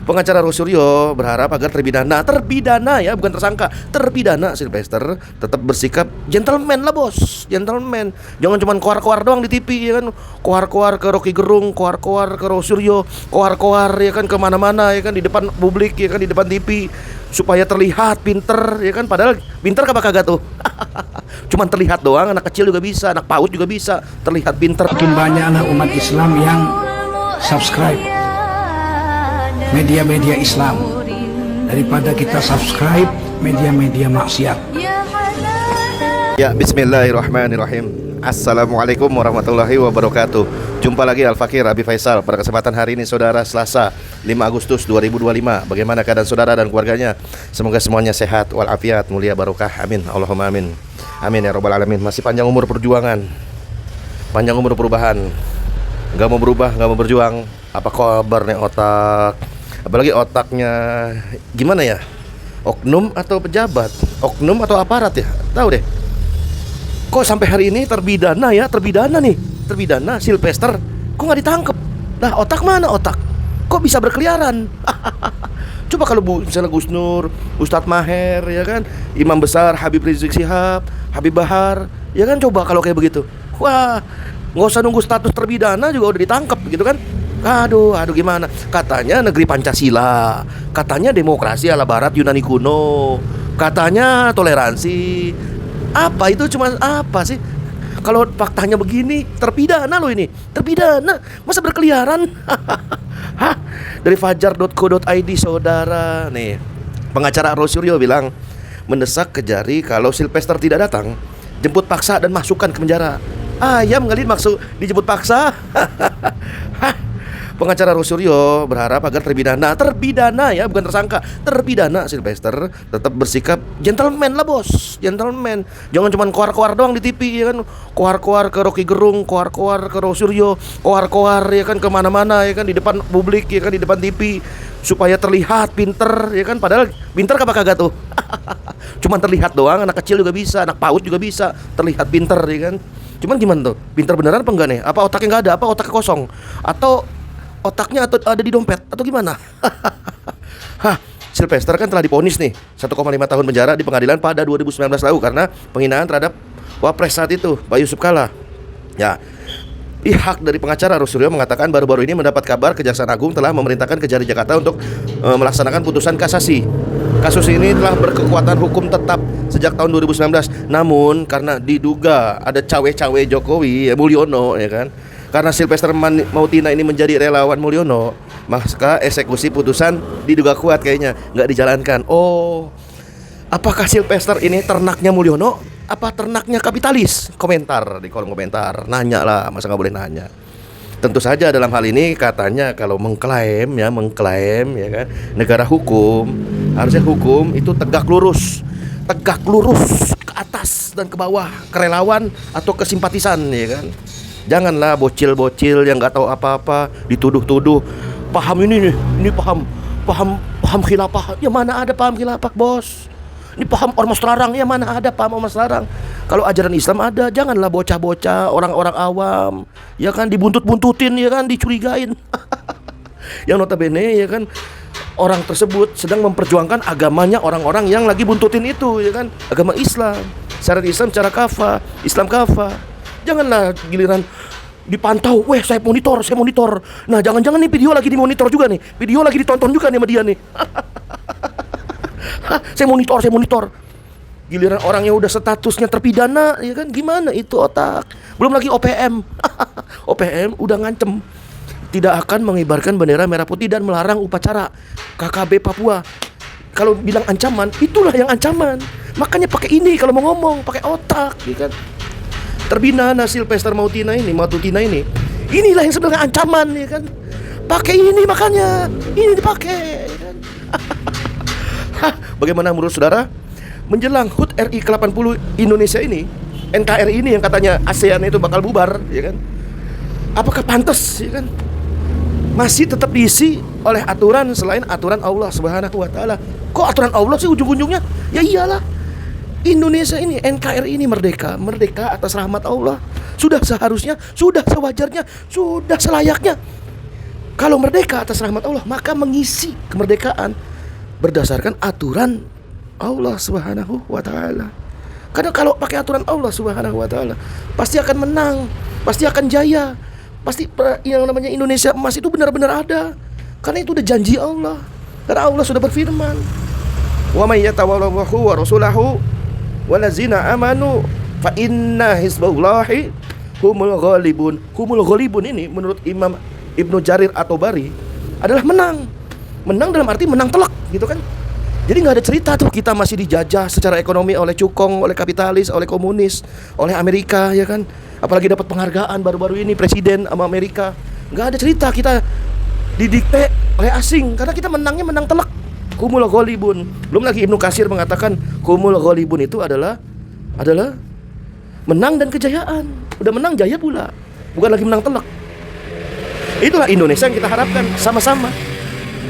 Pengacara Rosuryo berharap agar terpidana ya, bukan tersangka, terpidana Sylvester tetap bersikap gentleman lah bos, gentleman. Jangan cuma koar-koar doang di TV ya kan, koar-koar ke Rocky Gerung, koar-koar ke Rosuryo, koar-koar ya kan kemana-mana ya kan, di depan publik ya kan, di depan TV supaya terlihat pinter ya kan, padahal pinter kagak tuh. Cuman terlihat doang, anak kecil juga bisa, anak PAUD juga bisa terlihat pinter. Makin banyak anak umat Islam yang subscribe media-media Islam daripada kita subscribe media-media maksiat. Ya, bismillahirrahmanirrahim. Assalamualaikum warahmatullahi wabarakatuh. Jumpa lagi Al-Fakir Abi Faisal pada kesempatan hari ini saudara, Selasa 5 Agustus 2025. Bagaimana keadaan saudara dan keluarganya? Semoga semuanya sehat walafiat, mulia barokah. Amin. Allahumma amin. Amin ya rabbal alamin. Masih panjang umur perjuangan, panjang umur perubahan. Gak mau berubah, gak mau berjuang. Apa kabar nih otak? Apalagi otaknya gimana ya? Oknum atau pejabat? Oknum atau aparat ya? Tahu deh. Kok sampai hari ini terpidana Sylvester? Kok nggak ditangkep? Nah, otak mana otak? Kok bisa berkeliaran? Coba kalau misalnya Gus Nur, Ustadz Maher, ya kan, Imam Besar Habib Rizik Syihab, Habib Bahar, ya kan, coba kalau kayak begitu. Wah, nggak usah nunggu status terpidana juga udah ditangkep gitu kan? Aduh gimana? Katanya negeri Pancasila, katanya demokrasi ala Barat Yunani kuno, katanya toleransi. Apa itu cuma apa sih? Kalau faktanya begini, terpidana loh ini, terpidana, masa berkeliaran? Hah? Dari fajar.co.id saudara, nih pengacara Rosuryo bilang mendesak Kejari kalau Sylvester tidak datang, jemput paksa dan masukkan ke penjara. Ayam kali maksud dijemput paksa. Pengacara Rosuryo berharap agar terpidana ya, bukan tersangka, terpidana Sylvester tetap bersikap gentleman lah bos, gentleman. Jangan cuma koar-koar doang di TV ya kan, koar-koar ke Rocky Gerung, koar-koar ke Rosuryo, koar-koar ya kan kemana-mana ya kan, di depan publik ya kan, di depan TV supaya terlihat pinter ya kan, padahal pinter kagak tuh. Cuman terlihat doang, anak kecil juga bisa, anak PAUD juga bisa terlihat pinter ya kan. Cuman gimana tuh? Pinter beneran apa enggak nih? Apa otaknya enggak ada? Apa otaknya kosong? Atau otaknya atau ada di dompet atau gimana? Hah, Sylvester kan telah divonis nih 1,5 tahun penjara di pengadilan pada 2019 lalu karena penghinaan terhadap Wapres saat itu, Pak Yusuf Kalla. Ya, pihak dari pengacara Rosuryo mengatakan baru-baru ini mendapat kabar Kejaksaan Agung telah memerintahkan Kejari Jakarta untuk melaksanakan putusan kasasi. Kasus ini telah berkekuatan hukum tetap sejak tahun 2019. Namun karena diduga ada cawe-cawe Jokowi, Mulyono ya kan, karena Sylvester Mautina ini menjadi relawan Mulyono, maka eksekusi putusan diduga kuat kayaknya nggak dijalankan. Oh, apakah Sylvester ini ternaknya Mulyono? Apa ternaknya kapitalis? Komentar di kolom komentar. Nanya lah, masa nggak boleh nanya? Tentu saja dalam hal ini katanya kalau mengklaim ya kan, negara hukum, harusnya hukum itu tegak lurus ke atas dan ke bawah, ke relawan atau ke simpatisan ya kan. Janganlah bocil-bocil yang nggak tahu apa-apa dituduh-tuduh paham ini nih, ini paham khilafah. Ya mana ada paham khilafah bos? Ini paham ormas larang, ya mana ada paham ormas larang? Kalau ajaran Islam ada, janganlah bocah-bocah, orang-orang awam, ya kan, dibuntut-buntutin, ya kan, dicurigain. Yang notabene ya kan, orang tersebut sedang memperjuangkan agamanya orang-orang yang lagi buntutin itu, ya kan, agama Islam, syariat Islam secara kafah, Islam kafah. Janganlah giliran dipantau, saya monitor. Nah, jangan-jangan nih video lagi dimonitor juga nih, video lagi ditonton juga nih sama dia nih. Saya monitor. Giliran orangnya udah statusnya terpidana, ya kan, gimana itu otak? Belum lagi OPM. OPM udah ngancem tidak akan mengibarkan bendera merah putih dan melarang upacara KKB Papua. Kalau bilang ancaman, itulah yang ancaman. Makanya pakai ini kalau mau ngomong, pakai otak, ya kan? Terpidana Sylvester Mautina ini, inilah yang sebenarnya ancaman, ya kan? Pakai ini, makanya ini dipakai, ya kan? Bagaimana menurut saudara? Menjelang HUT RI ke-80 Indonesia ini, NKRI ini yang katanya ASEAN itu bakal bubar, ya kan? Apakah pantas, ya kan, masih tetap diisi oleh aturan selain aturan Allah Subhanahu wa taala? Kok aturan Allah sih ujung-ujungnya? Ya iyalah, Indonesia ini, NKRI ini merdeka atas rahmat Allah. Sudah seharusnya, sudah sewajarnya, sudah selayaknya Kalau merdeka atas rahmat Allah, maka mengisi kemerdekaan berdasarkan aturan Allah Subhanahu wa taala. Karena kalau pakai aturan Allah Subhanahu wa taala, pasti akan menang, pasti akan jaya. Pasti yang namanya Indonesia emas itu benar-benar ada. Karena itu udah janji Allah. Karena Allah sudah berfirman, "Wa may yatawallahu wa rasulahu walazina amanu fa inna hizballahi humul ghalibun." Humul ghalibun ini menurut Imam Ibnu Jarir At-Tabari adalah menang. Menang dalam arti menang telak gitu kan. Jadi nggak ada cerita tuh kita masih dijajah secara ekonomi oleh cukong, oleh kapitalis, oleh komunis, oleh Amerika ya kan. Apalagi dapat penghargaan baru-baru ini presiden sama Amerika. Nggak ada cerita kita didikte oleh asing, karena kita menangnya menang telak. Humul ghalibun. Belum lagi Ibnu Katsir mengatakan humul ghalibun itu adalah menang dan kejayaan. Udah menang jaya pula, bukan lagi menang telak. Itulah Indonesia yang kita harapkan sama-sama.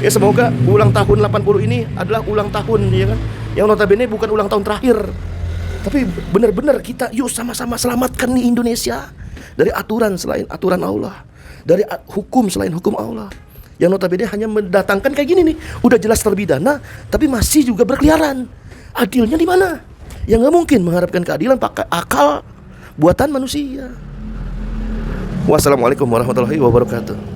Ya semoga ulang tahun 80 ini adalah ulang tahun ya kan, yang notabene bukan ulang tahun terakhir. Tapi benar-benar kita yuk sama-sama selamatkan nih Indonesia dari aturan selain aturan Allah, dari hukum selain hukum Allah. Yang notabene hanya mendatangkan kayak gini nih, udah jelas terpidana tapi masih juga berkeliaran. Adilnya di mana? Yang nggak mungkin mengharapkan keadilan pakai akal buatan manusia. Wassalamualaikum warahmatullahi wabarakatuh.